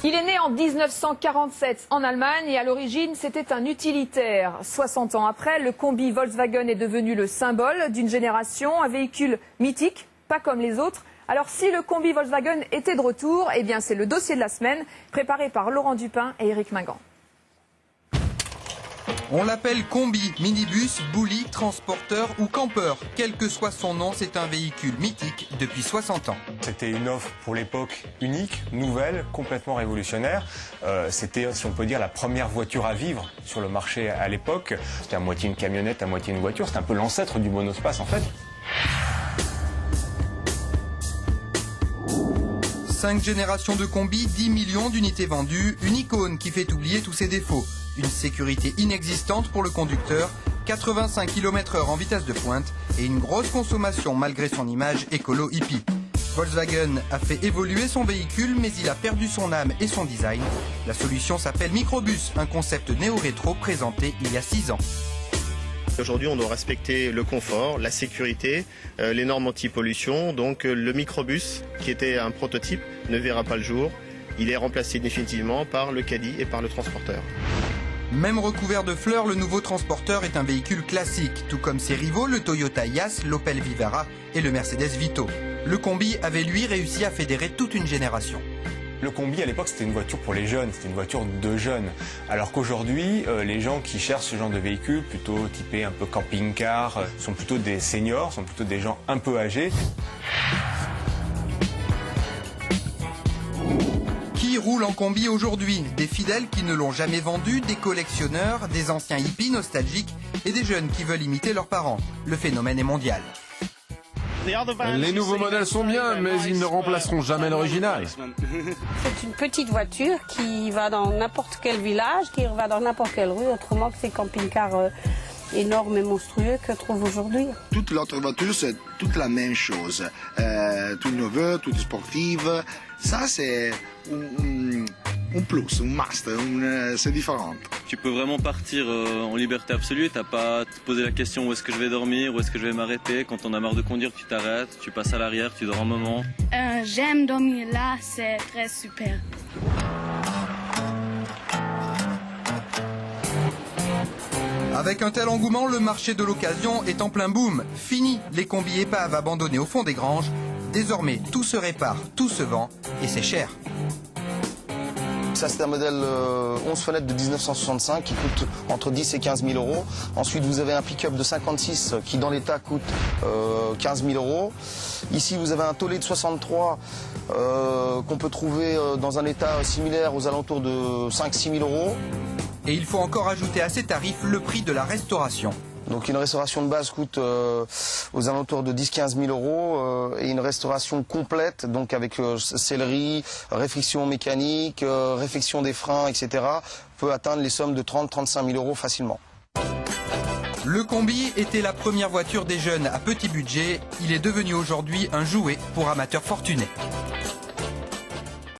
Il est né en 1947 en Allemagne et à l'origine c'était un utilitaire. 60 ans après, le combi Volkswagen est devenu le symbole d'une génération, un véhicule mythique, pas comme les autres. Alors si le combi Volkswagen était de retour, eh bien c'est le dossier de la semaine, préparé par Laurent Dupin et Éric Mingan. On l'appelle combi, minibus, bully, transporteur ou campeur. Quel que soit son nom, c'est un véhicule mythique depuis 60 ans. C'était une offre pour l'époque unique, nouvelle, complètement révolutionnaire. C'était, si on peut dire, la première voiture à vivre sur le marché à l'époque. C'était à moitié une camionnette, à moitié une voiture. C'était un peu l'ancêtre du monospace en fait. 5 générations de combi, 10 millions d'unités vendues, une icône qui fait oublier tous ses défauts. Une sécurité inexistante pour le conducteur, 85 km/h en vitesse de pointe et une grosse consommation malgré son image écolo hippie. Volkswagen a fait évoluer son véhicule mais il a perdu son âme et son design. La solution s'appelle Microbus, un concept néo-rétro présenté il y a 6 ans. Aujourd'hui, on doit respecter le confort, la sécurité, les normes anti-pollution. Donc le microbus, qui était un prototype, ne verra pas le jour. Il est remplacé définitivement par le caddie et par le transporteur. Même recouvert de fleurs, le nouveau transporteur est un véhicule classique, tout comme ses rivaux, le Toyota Yaris, l'Opel Vivara et le Mercedes Vito. Le combi avait lui réussi à fédérer toute une génération. Le combi à l'époque c'était une voiture pour les jeunes, c'était une voiture de jeunes. Alors qu'aujourd'hui, les gens qui cherchent ce genre de véhicule, plutôt typés un peu camping-car, sont plutôt des seniors, sont plutôt des gens un peu âgés. Qui roule en combi aujourd'hui? Des fidèles qui ne l'ont jamais vendu, des collectionneurs, des anciens hippies nostalgiques et des jeunes qui veulent imiter leurs parents. Le phénomène est mondial. Les nouveaux modèles sont bien, mais ils ne remplaceront jamais l'original. C'est une petite voiture qui va dans n'importe quel village, qui va dans n'importe quelle rue, autrement que ces camping-cars énormes et monstrueux que trouve aujourd'hui. Toute l'autre voiture, c'est toute la même chose. Tout neuf, tout sportive. Ça, c'est un plus, un must, c'est différent. Tu peux vraiment partir en liberté absolue, t'as pas à te poser la question où est-ce que je vais dormir, où est-ce que je vais m'arrêter. Quand on a marre de conduire, tu t'arrêtes, tu passes à l'arrière, tu dors un moment. J'aime dormir là, c'est très super. Avec un tel engouement, le marché de l'occasion est en plein boom. Fini les combis épaves abandonnés au fond des granges. Désormais, tout se répare, tout se vend et c'est cher. Ça, c'est un modèle 11 fenêtres de 1965 qui coûte entre 10 et 15 000 euros. Ensuite, vous avez un pick-up de 56 qui, dans l'état, coûte 15 000 euros. Ici, vous avez un tollé de 63 qu'on peut trouver dans un état similaire aux alentours de 5-6 000 euros. Et il faut encore ajouter à ces tarifs le prix de la restauration. Donc une restauration de base coûte aux alentours de 10-15 000 euros et une restauration complète, donc avec sellerie, réfection mécanique, réfection des freins, etc., peut atteindre les sommes de 30-35 000 euros facilement. Le combi était la première voiture des jeunes à petit budget. Il est devenu aujourd'hui un jouet pour amateurs fortunés.